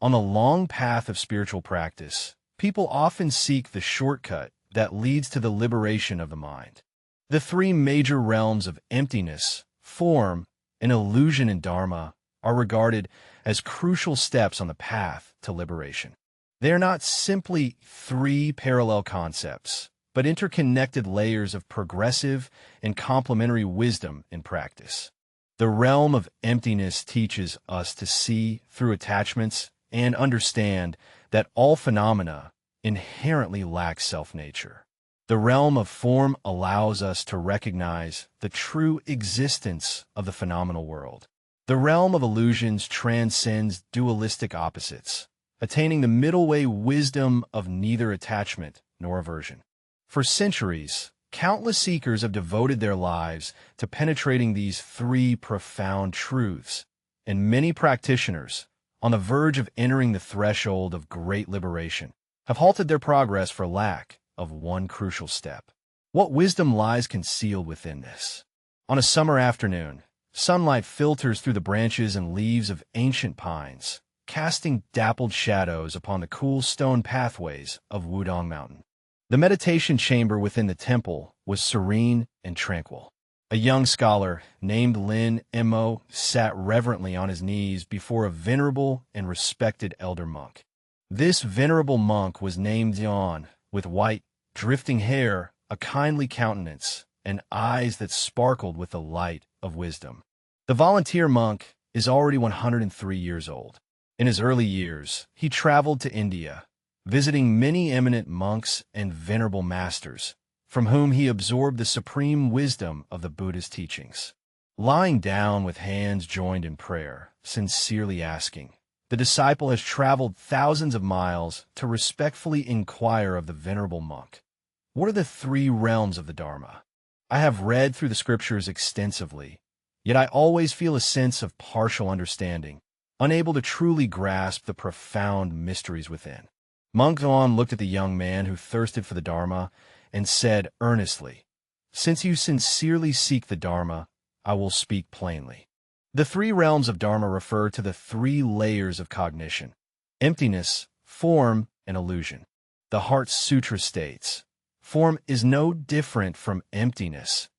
On the long path of spiritual practice, people often seek the shortcut that leads to the liberation of the mind. The three major realms of emptiness, form, and illusion in Dharma are regarded as crucial steps on the path to liberation. They are not simply three parallel concepts, but interconnected layers of progressive and complementary wisdom in practice. The realm of emptiness teaches us to see through attachments and understand that all phenomena inherently lack self-nature. The realm of form allows us to recognize the true existence of the phenomenal world. The realm of illusions transcends dualistic opposites, attaining the middle way wisdom of neither attachment nor aversion. For centuries, countless seekers have devoted their lives to penetrating these three profound truths, and many practitioners, on the verge of entering the threshold of great liberation, have halted their progress for lack of one crucial step. What wisdom lies concealed within this? On a summer afternoon, sunlight filters through the branches and leaves of ancient pines, casting dappled shadows upon the cool stone pathways of Wudong Mountain. The meditation chamber within the temple was serene and tranquil. A young scholar named Lin Mo sat reverently on his knees before a venerable and respected elder monk. This venerable monk was named Yan, with white, drifting hair, a kindly countenance, and eyes that sparkled with the light of wisdom. The volunteer monk is already 103 years old. In his early years, he traveled to India, visiting many eminent monks and venerable masters, from whom he absorbed the supreme wisdom of the Buddha's teachings. Lying down with hands joined in prayer, sincerely asking, the disciple has traveled thousands of miles to respectfully inquire of the venerable monk, what are the three realms of the Dharma? I have read through the scriptures extensively, yet I always feel a sense of partial understanding, unable to truly grasp the profound mysteries within. Monk Yuan looked at the young man who thirsted for the Dharma and said earnestly, "Since you sincerely seek the Dharma, I will speak plainly." The three realms of Dharma refer to the three layers of cognition: emptiness, form, and illusion. The Heart Sutra states, "Form is no different from emptiness.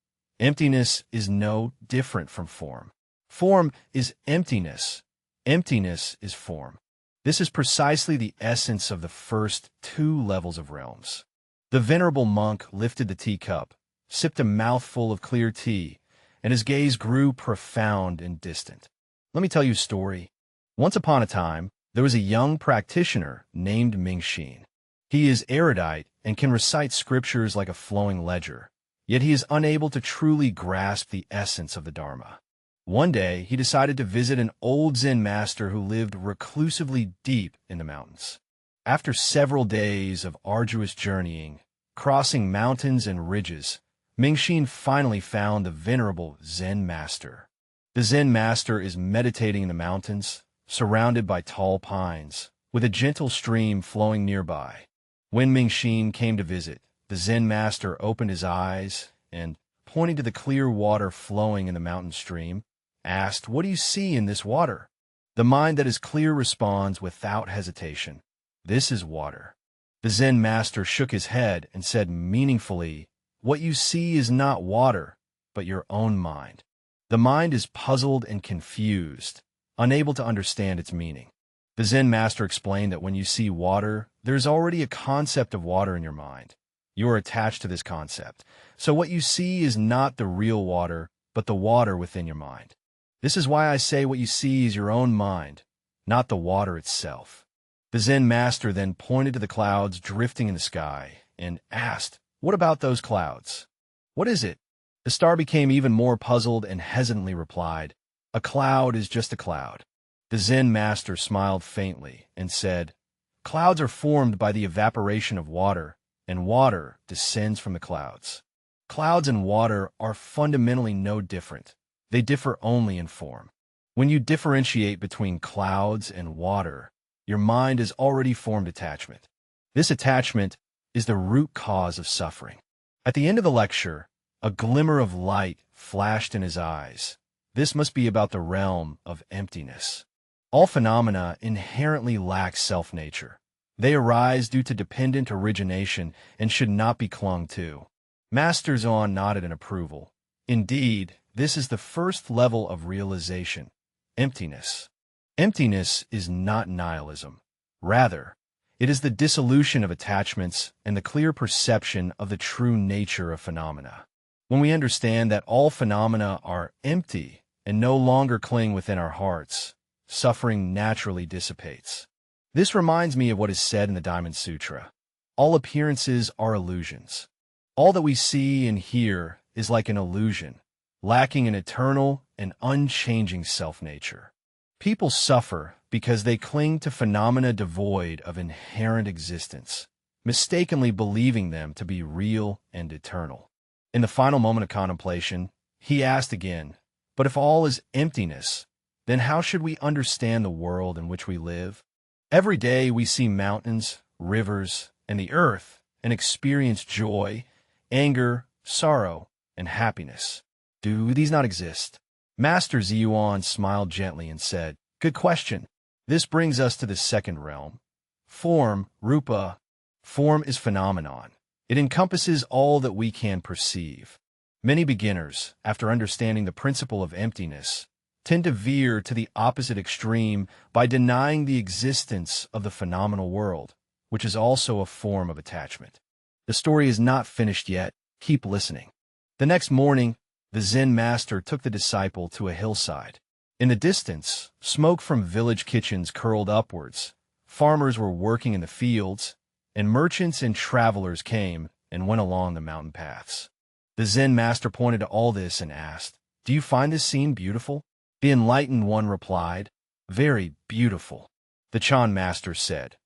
Emptiness is no different from form. Form is emptiness. Emptiness is form." This is precisely the essence of the first two levels of realms. The venerable monk lifted the teacup, sipped a mouthful of clear tea, and his gaze grew profound and distant. Let me tell you a story. Once upon a time, there was a young practitioner named Mingxin. He is erudite and can recite scriptures like a flowing ledger, yet he is unable to truly grasp the essence of the Dharma. One day, he decided to visit an old Zen master who lived reclusively deep in the mountains. After several days of arduous journeying, crossing mountains and ridges, Mingxin finally found the venerable Zen master. The Zen master is meditating in the mountains, surrounded by tall pines, with a gentle stream flowing nearby. When Mingxin came to visit, the Zen master opened his eyes and, pointing to the clear water flowing in the mountain stream, asked, "What do you see in this water?" The mind that is clear responds without hesitation, "This is water." The Zen master shook his head and said meaningfully, "What you see is not water, but your own mind." The mind is puzzled and confused, unable to understand its meaning. The Zen master explained that when you see water, there's already a concept of water in your mind. You are attached to this concept. So what you see is not the real water, but the water within your mind. This is why I say what you see is your own mind, not the water itself. The Zen master then pointed to the clouds drifting in the sky and asked, "What about those clouds? What is it?" The star became even more puzzled and hesitantly replied, "A cloud is just a cloud." The Zen master smiled faintly and said, "Clouds are formed by the evaporation of water, and water descends from the clouds. Clouds and water are fundamentally no different. They differ only in form. When you differentiate between clouds and water, your mind has already formed attachment. This attachment is the root cause of suffering." At the end of the lecture, a glimmer of light flashed in his eyes. This must be about the realm of emptiness. All phenomena inherently lack self-nature. They arise due to dependent origination and should not be clung to. Master Zhuan nodded in approval. Indeed, this is the first level of realization, emptiness. Emptiness is not nihilism. Rather, it is the dissolution of attachments and the clear perception of the true nature of phenomena. When we understand that all phenomena are empty and no longer cling within our hearts, suffering naturally dissipates. This reminds me of what is said in the Diamond Sutra. All appearances are illusions. All that we see and hear is like an illusion, lacking an eternal and unchanging self-nature. People suffer because they cling to phenomena devoid of inherent existence, mistakenly believing them to be real and eternal. In the final moment of contemplation, he asked again, "But if all is emptiness, then how should we understand the world in which we live? Every day we see mountains, rivers, and the earth, and experience joy, anger, sorrow, and happiness. Do these not exist?" Master Ziyuan smiled gently and said, "Good question. This brings us to the second realm. Form, rupa. Form is phenomenon. It encompasses all that we can perceive. Many beginners, after understanding the principle of emptiness, tend to veer to the opposite extreme by denying the existence of the phenomenal world, which is also a form of attachment. The story is not finished yet. Keep listening." The next morning, the Zen master took the disciple to a hillside. In the distance, smoke from village kitchens curled upwards. Farmers were working in the fields, and merchants and travelers came and went along the mountain paths. The Zen master pointed to all this and asked, "Do you find this scene beautiful?" The enlightened one replied, "Very beautiful." The Chan master said,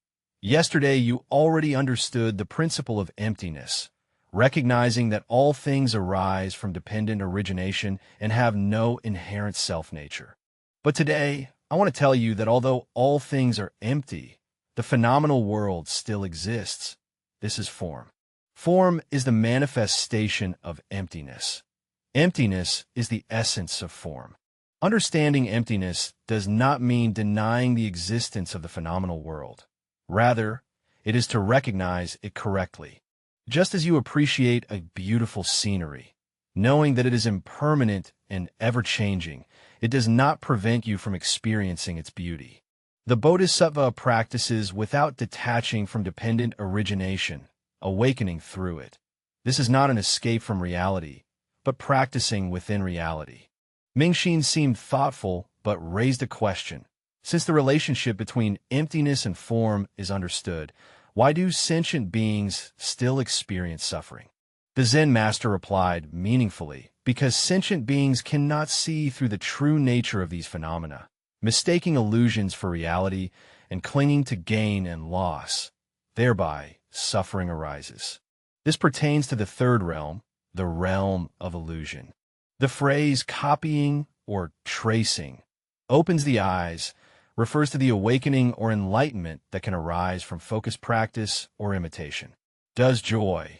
"Yesterday you already understood the principle of emptiness, recognizing that all things arise from dependent origination and have no inherent self-nature. But today, I want to tell you that although all things are empty, the phenomenal world still exists. This is form. Form is the manifestation of emptiness. Emptiness is the essence of form. Understanding emptiness does not mean denying the existence of the phenomenal world. Rather, it is to recognize it correctly. Just as you appreciate a beautiful scenery, knowing that it is impermanent and ever-changing, it does not prevent you from experiencing its beauty. The Bodhisattva practices without detaching from dependent origination, awakening through it. This is not an escape from reality, but practicing within reality. Mingxin seemed thoughtful, but raised a question. Since the relationship between emptiness and form is understood, why do sentient beings still experience suffering? The Zen master replied meaningfully, because sentient beings cannot see through the true nature of these phenomena, mistaking illusions for reality and clinging to gain and loss. Thereby, suffering arises. This pertains to the third realm, the realm of illusion. The phrase copying or tracing opens the eyes, refers to the awakening or enlightenment that can arise from focused practice or imitation. Does joy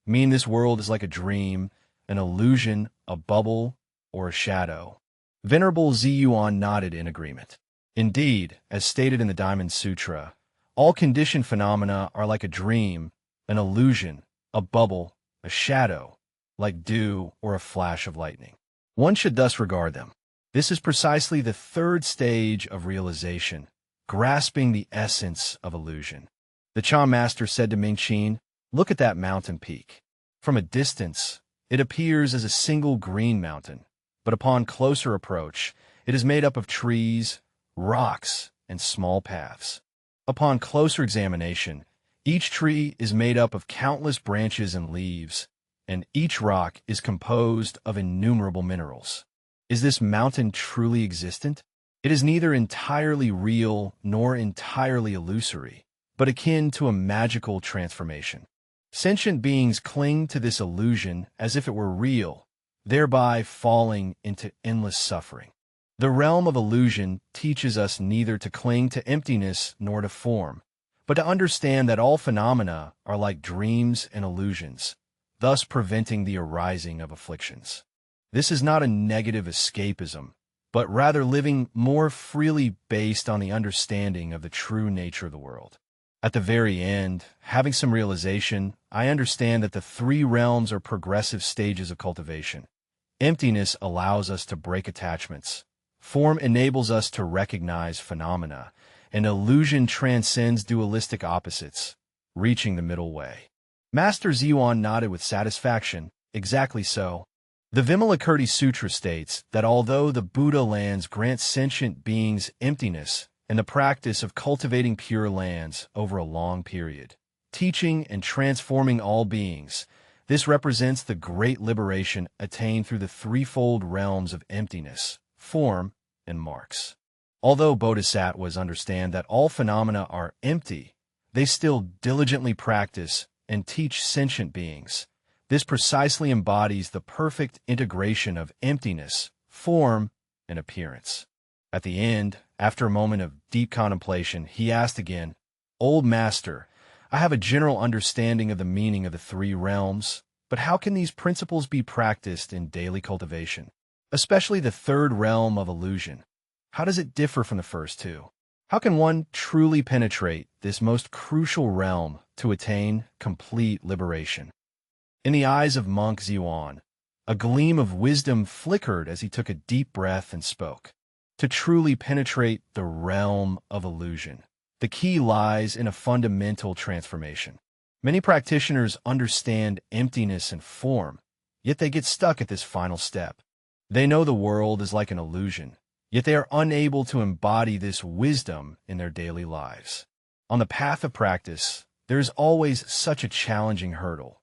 mean this world is like a dream, an illusion, a bubble, or a shadow? Venerable Ziyuan nodded in agreement. Indeed, as stated in the Diamond Sutra, all conditioned phenomena are like a dream, an illusion, a bubble, a shadow, like dew or a flash of lightning. One should thus regard them. This is precisely the third stage of realization, grasping the essence of illusion. The Chan master said to Mingxin, "Look at that mountain peak. From a distance, it appears as a single green mountain, but upon closer approach, it is made up of trees, rocks, and small paths. Upon closer examination, each tree is made up of countless branches and leaves, and each rock is composed of innumerable minerals. Is this mountain truly existent? It is neither entirely real nor entirely illusory, but akin to a magical transformation. Sentient beings cling to this illusion as if it were real, thereby falling into endless suffering. The realm of illusion teaches us neither to cling to emptiness nor to form, but to understand that all phenomena are like dreams and illusions, thus preventing the arising of afflictions. This is not a negative escapism, but rather living more freely based on the understanding of the true nature of the world. At the very end, having some realization, I understand that the three realms are progressive stages of cultivation. Emptiness allows us to break attachments. Form enables us to recognize phenomena, and illusion transcends dualistic opposites, reaching the middle way. Master Zhuan nodded with satisfaction. Exactly so. The Vimalakirti Sutra states that although the Buddha lands grant sentient beings emptiness and the practice of cultivating pure lands over a long period, teaching and transforming all beings, this represents the great liberation attained through the threefold realms of emptiness, form, and marks. Although bodhisattvas understand that all phenomena are empty, they still diligently practice and teach sentient beings. This precisely embodies the perfect integration of emptiness, form, and appearance. At the end, after a moment of deep contemplation, he asked again, "Old Master, I have a general understanding of the meaning of the three realms, but how can these principles be practiced in daily cultivation? Especially the third realm of illusion. How does it differ from the first two? How can one truly penetrate this most crucial realm to attain complete liberation?" In the eyes of monk Zhuan, a gleam of wisdom flickered as he took a deep breath and spoke. To truly penetrate the realm of illusion, the key lies in a fundamental transformation. Many practitioners understand emptiness and form, yet they get stuck at this final step. They know the world is like an illusion, yet they are unable to embody this wisdom in their daily lives. On the path of practice, there is always such a challenging hurdle.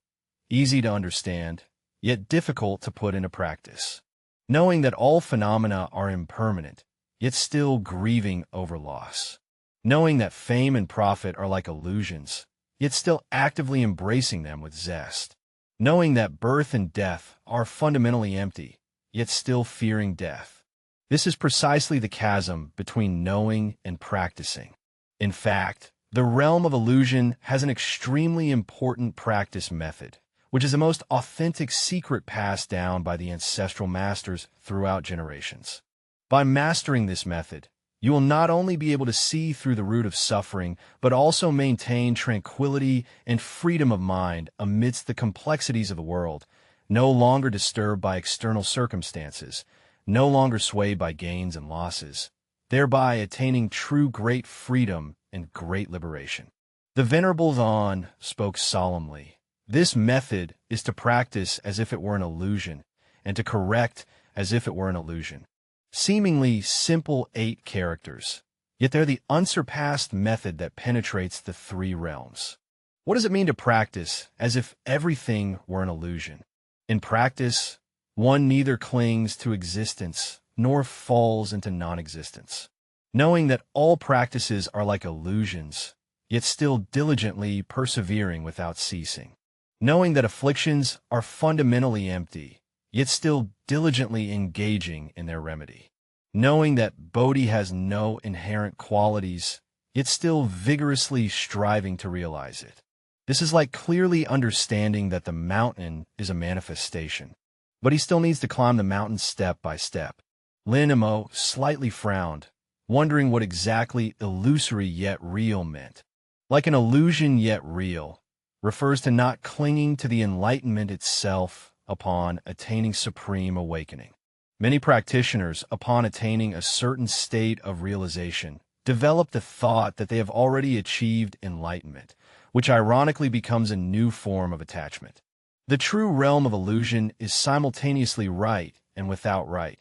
Easy to understand, yet difficult to put into practice. Knowing that all phenomena are impermanent, yet still grieving over loss. Knowing that fame and profit are like illusions, yet still actively embracing them with zest. Knowing that birth and death are fundamentally empty, yet still fearing death. This is precisely the chasm between knowing and practicing. In fact, the realm of illusion has an extremely important practice method, which is the most authentic secret passed down by the ancestral masters throughout generations. By mastering this method, you will not only be able to see through the root of suffering, but also maintain tranquility and freedom of mind amidst the complexities of the world, no longer disturbed by external circumstances, no longer swayed by gains and losses, thereby attaining true great freedom and great liberation. The Venerable Zhuan spoke solemnly. This method is to practice as if it were an illusion, and to correct as if it were an illusion. Seemingly simple 8 characters, yet they're the unsurpassed method that penetrates the three realms. What does it mean to practice as if everything were an illusion? In practice, one neither clings to existence nor falls into non-existence. Knowing that all practices are like illusions, yet still diligently persevering without ceasing. Knowing that afflictions are fundamentally empty, yet still diligently engaging in their remedy. Knowing that Bodhi has no inherent qualities, yet still vigorously striving to realize it. This is like clearly understanding that the mountain is a manifestation, but he still needs to climb the mountain step by step. Lin Mo slightly frowned, wondering what exactly illusory yet real meant. Like an illusion yet real refers to not clinging to the enlightenment itself upon attaining supreme awakening. Many practitioners, upon attaining a certain state of realization, develop the thought that they have already achieved enlightenment, which ironically becomes a new form of attachment. The true realm of illusion is simultaneously right and without right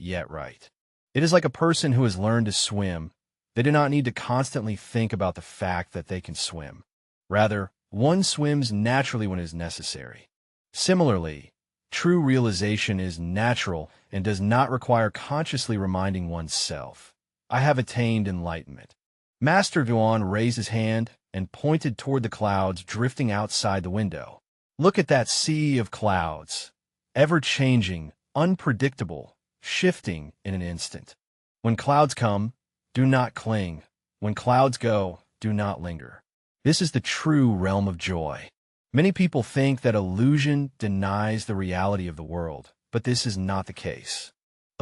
yet right. It is like a person who has learned to swim. They do not need to constantly think about the fact that they can swim. Rather, one swims naturally when it is necessary. Similarly, true realization is natural and does not require consciously reminding oneself, "I have attained enlightenment." Master Zhuan raised his hand and pointed toward the clouds drifting outside the window. Look at that sea of clouds, ever-changing, unpredictable, shifting in an instant. When clouds come, do not cling. When clouds go, do not linger. This is the true realm of joy. Many people think that illusion denies the reality of the world, but this is not the case.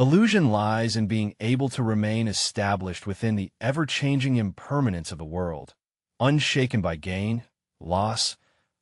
Illusion lies in being able to remain established within the ever-changing impermanence of the world, unshaken by gain, loss,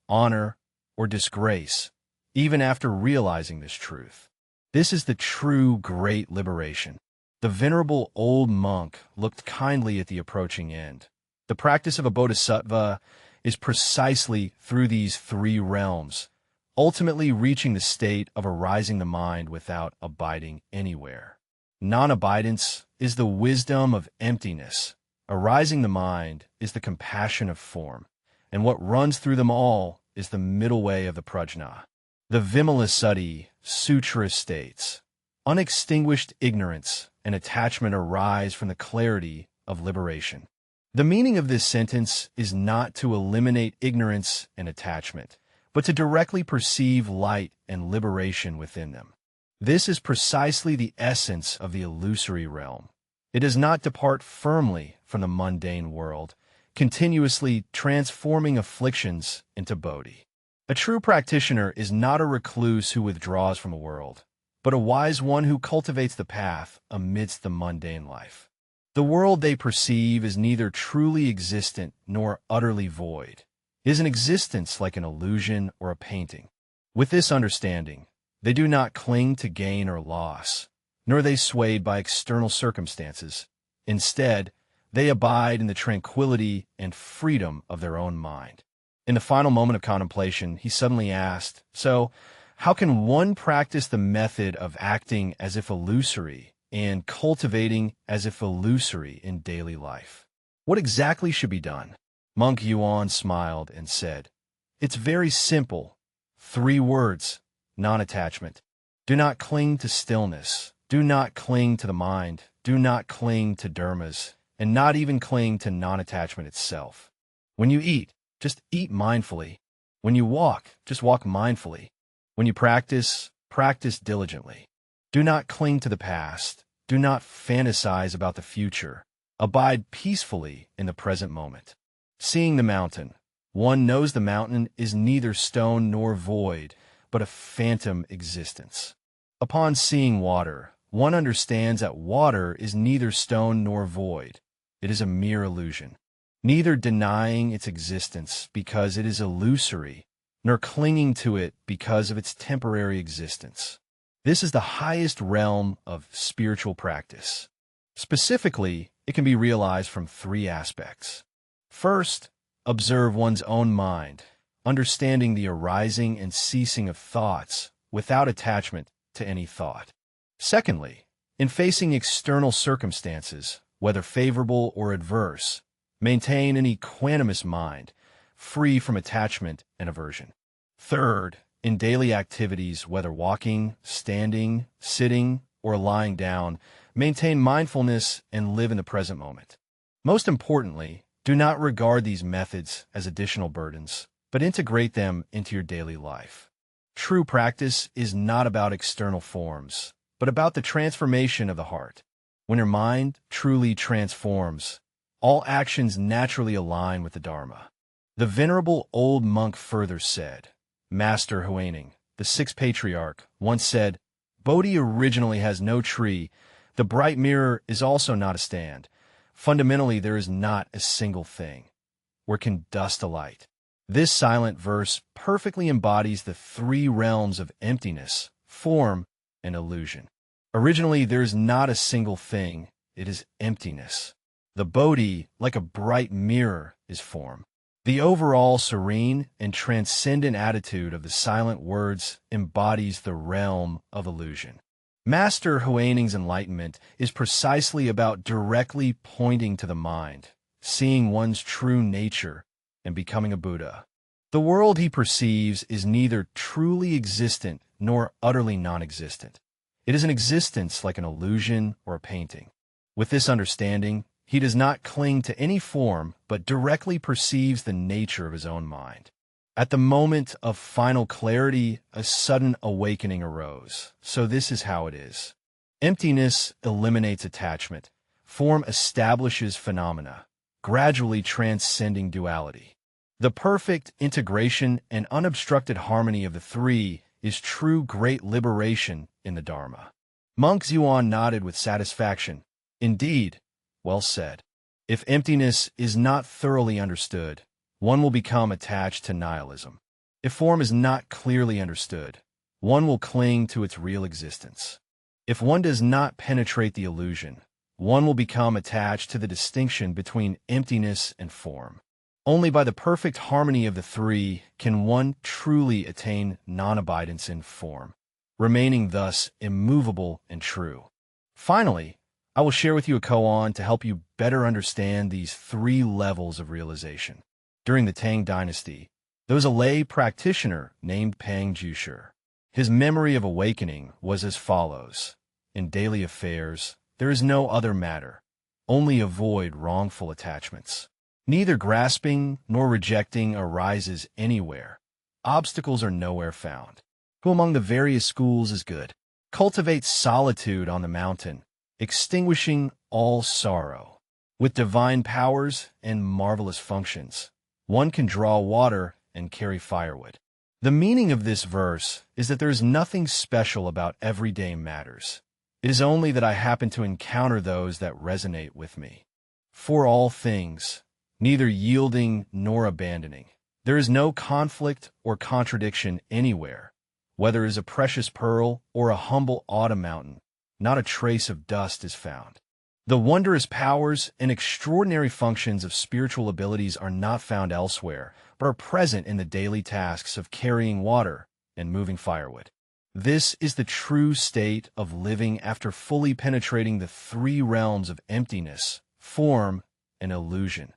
honor, or disgrace, even after realizing this truth. This is the true great liberation. The venerable old monk looked kindly at the approaching end. The practice of a bodhisattva is precisely through these three realms, ultimately reaching the state of arising the mind without abiding anywhere. Non-abidance is the wisdom of emptiness. Arising the mind is the compassion of form, and what runs through them all is the middle way of the prajna. The Vimalasutti Sutra states, unextinguished ignorance and attachment arise from the clarity of liberation. The meaning of this sentence is not to eliminate ignorance and attachment, but to directly perceive light and liberation within them. This is precisely the essence of the illusory realm. It does not depart firmly from the mundane world, continuously transforming afflictions into bodhi. A true practitioner is not a recluse who withdraws from the world, but a wise one who cultivates the path amidst the mundane life. The world they perceive is neither truly existent nor utterly void. It is an existence like an illusion or a painting. With this understanding, they do not cling to gain or loss, nor are they swayed by external circumstances. Instead, they abide in the tranquility and freedom of their own mind. In the final moment of contemplation, he suddenly asked, so, how can one practice the method of acting as if illusory and cultivating as if illusory in daily life? What exactly should be done? Monk Yuan smiled and said, it's very simple. 3 words, non-attachment. Do not cling to stillness. Do not cling to the mind. Do not cling to dharmas, and not even cling to non-attachment itself. When you eat, just eat mindfully. When you walk, just walk mindfully. When you practice, practice diligently. Do not cling to the past. Do not fantasize about the future. Abide peacefully in the present moment. Seeing the mountain, one knows the mountain is neither stone nor void, but a phantom existence. Upon seeing water, one understands that water is neither stone nor void. It is a mere illusion. Neither denying its existence because it is illusory, nor clinging to it because of its temporary existence. This is the highest realm of spiritual practice. Specifically, it can be realized from 3 aspects. First, observe one's own mind, understanding the arising and ceasing of thoughts without attachment to any thought. Secondly, in facing external circumstances, whether favorable or adverse, maintain an equanimous mind, free from attachment and aversion. Third, in daily activities, whether walking, standing, sitting, or lying down, maintain mindfulness and live in the present moment. Most importantly, do not regard these methods as additional burdens, but integrate them into your daily life. True practice is not about external forms, but about the transformation of the heart. When your mind truly transforms, all actions naturally align with the Dharma. The venerable old monk further said, Master Huaining, the 6th patriarch, once said, Bodhi originally has no tree. The bright mirror is also not a stand. Fundamentally, there is not a single thing. Where can dust alight? This silent verse perfectly embodies the 3 realms of emptiness, form, and illusion. Originally, there is not a single thing. It is emptiness. The Bodhi, like a bright mirror, is form. The overall serene and transcendent attitude of the silent words embodies the realm of illusion. Master Huaining's enlightenment is precisely about directly pointing to the mind, seeing one's true nature, and becoming a Buddha. The world he perceives is neither truly existent nor utterly non-existent. It is an existence like an illusion or a painting. With this understanding, he does not cling to any form, but directly perceives the nature of his own mind. At the moment of final clarity, a sudden awakening arose. So this is how it is. Emptiness eliminates attachment. Form establishes phenomena, gradually transcending duality. The perfect integration and unobstructed harmony of the 3 is true great liberation in the Dharma. Monk Xuan nodded with satisfaction. Indeed, well said. If emptiness is not thoroughly understood, one will become attached to nihilism. If form is not clearly understood, one will cling to its real existence. If one does not penetrate the illusion, one will become attached to the distinction between emptiness and form. Only by the perfect harmony of the three can one truly attain non-abidance in form, remaining thus immovable and true. Finally, I will share with you a koan to help you better understand these three levels of realization. During the Tang Dynasty, there was a lay practitioner named Pang Jushi. His memory of awakening was as follows. In daily affairs, there is no other matter. Only avoid wrongful attachments. Neither grasping nor rejecting arises anywhere. Obstacles are nowhere found. Who among the various schools is good? Cultivate solitude on the mountain, extinguishing all sorrow. With divine powers and marvelous functions, one can draw water and carry firewood. The meaning of this verse is that there is nothing special about everyday matters. It is only that I happen to encounter those that resonate with me. For all things, neither yielding nor abandoning, there is no conflict or contradiction anywhere. Whether it is a precious pearl or a humble autumn mountain, not a trace of dust is found. The wondrous powers and extraordinary functions of spiritual abilities are not found elsewhere, but are present in the daily tasks of carrying water and moving firewood. This is the true state of living after fully penetrating the three realms of emptiness, form, and illusion.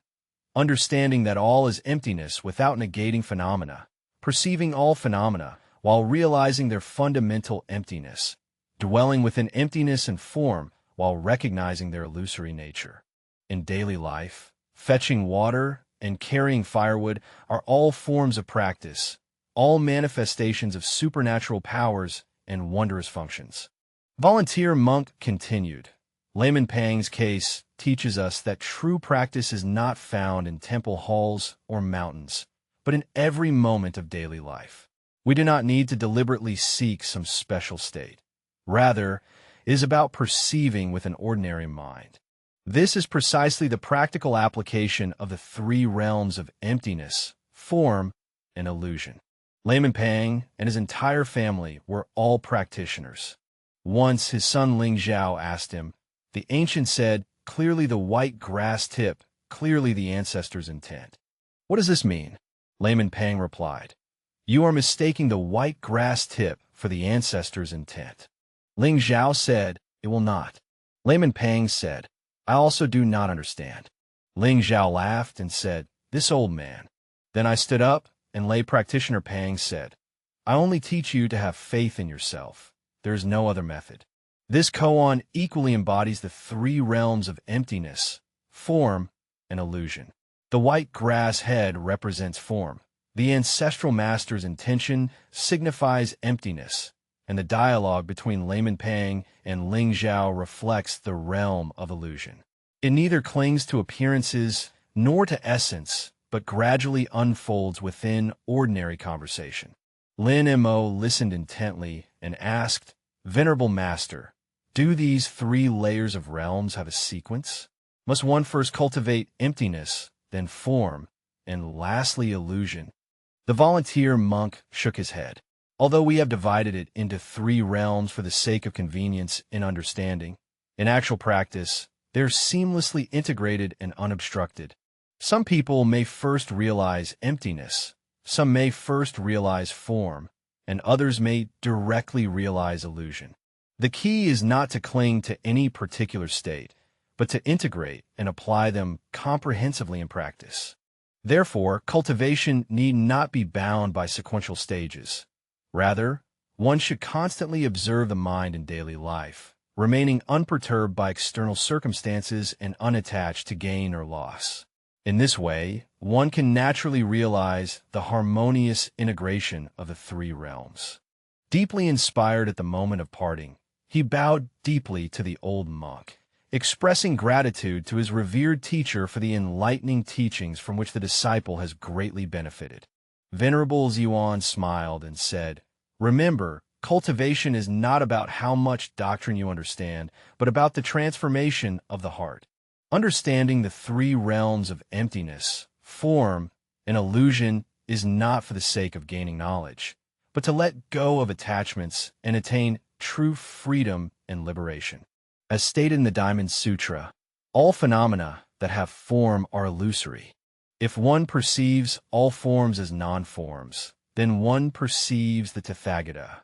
Understanding that all is emptiness without negating phenomena, perceiving all phenomena while realizing their fundamental emptiness, dwelling within emptiness and form while recognizing their illusory nature. In daily life, fetching water and carrying firewood are all forms of practice, all manifestations of supernatural powers and wondrous functions. Volunteer monk continued. Layman Pang's case teaches us that true practice is not found in temple halls or mountains, but in every moment of daily life. We do not need to deliberately seek some special state. Rather, it is about perceiving with an ordinary mind. This is precisely the practical application of the three realms of emptiness, form, and illusion. Layman Pang and his entire family were all practitioners. Once his son Ling Zhao asked him, the ancient said, clearly the white grass tip, clearly the ancestors' intent. What does this mean? Layman Pang replied, you are mistaking the white grass tip for the ancestors' intent. Ling Zhao said, it will not. Layman Pang said, I also do not understand. Ling Zhao laughed and said, this old man. Then I stood up, and lay practitioner Pang said, I only teach you to have faith in yourself. There is no other method. This koan equally embodies the three realms of emptiness, form, and illusion. The white grass head represents form. The ancestral master's intention signifies emptiness, and the dialogue between Layman Pang and Ling Zhao reflects the realm of illusion. It neither clings to appearances nor to essence, but gradually unfolds within ordinary conversation. Lin Mo listened intently and asked, Venerable Master, do these three layers of realms have a sequence? Must one first cultivate emptiness, then form, and lastly illusion? The volunteer monk shook his head. Although we have divided it into three realms for the sake of convenience and understanding, in actual practice, they're seamlessly integrated and unobstructed. Some people may first realize emptiness, some may first realize form, and others may directly realize illusion. The key is not to cling to any particular state, but to integrate and apply them comprehensively in practice. Therefore, cultivation need not be bound by sequential stages. Rather, one should constantly observe the mind in daily life, remaining unperturbed by external circumstances and unattached to gain or loss. In this way, one can naturally realize the harmonious integration of the three realms. Deeply inspired at the moment of parting, he bowed deeply to the old monk, expressing gratitude to his revered teacher for the enlightening teachings from which the disciple has greatly benefited. Venerable Xuan smiled and said, Remember, cultivation is not about how much doctrine you understand, but about the transformation of the heart. Understanding the three realms of emptiness, form, and illusion is not for the sake of gaining knowledge, but to let go of attachments and attain true freedom and liberation. As stated in the Diamond Sutra, all phenomena that have form are illusory. If one perceives all forms as non-forms, then one perceives the Tathagata.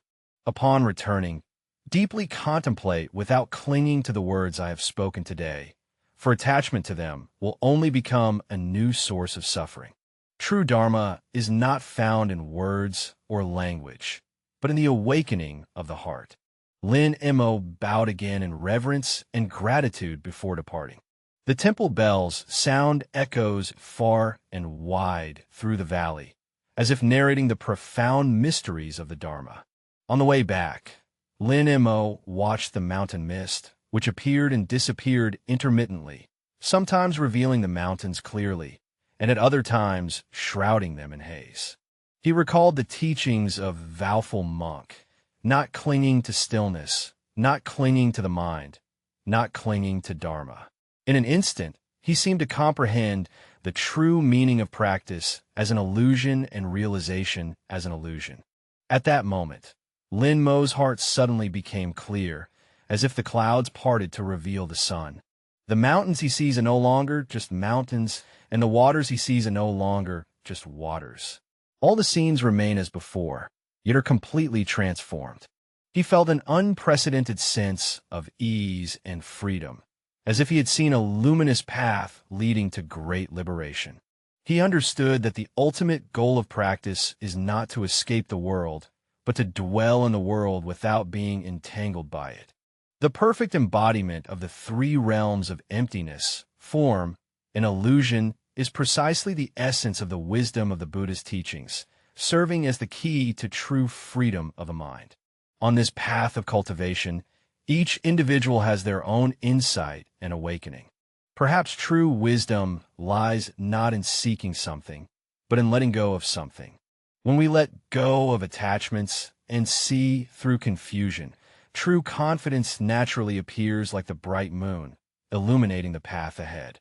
Upon returning, deeply contemplate without clinging to the words I have spoken today, for attachment to them will only become a new source of suffering. True Dharma is not found in words or language, but in the awakening of the heart. Lin Mo bowed again in reverence and gratitude before departing. The temple bells sound echoes far and wide through the valley, as if narrating the profound mysteries of the Dharma. On the way back, Lin Mo watched the mountain mist, which appeared and disappeared intermittently, sometimes revealing the mountains clearly, and at other times shrouding them in haze. He recalled the teachings of Vouful monk, not clinging to stillness, not clinging to the mind, not clinging to Dharma. In an instant, he seemed to comprehend the true meaning of practice as an illusion and realization as an illusion. At that moment, Lin Mo's heart suddenly became clear, as if the clouds parted to reveal the sun. The mountains he sees are no longer just mountains, and the waters he sees are no longer just waters. All the scenes remain as before, yet are completely transformed. He felt an unprecedented sense of ease and freedom, as if he had seen a luminous path leading to great liberation. He understood that the ultimate goal of practice is not to escape the world, but to dwell in the world without being entangled by it. The perfect embodiment of the three realms of emptiness, form, and illusion is precisely the essence of the wisdom of the Buddha's teachings, serving as the key to true freedom of the mind. On this path of cultivation, each individual has their own insight and awakening. Perhaps true wisdom lies not in seeking something, but in letting go of something. When we let go of attachments and see through confusion, true confidence naturally appears like the bright moon, illuminating the path ahead.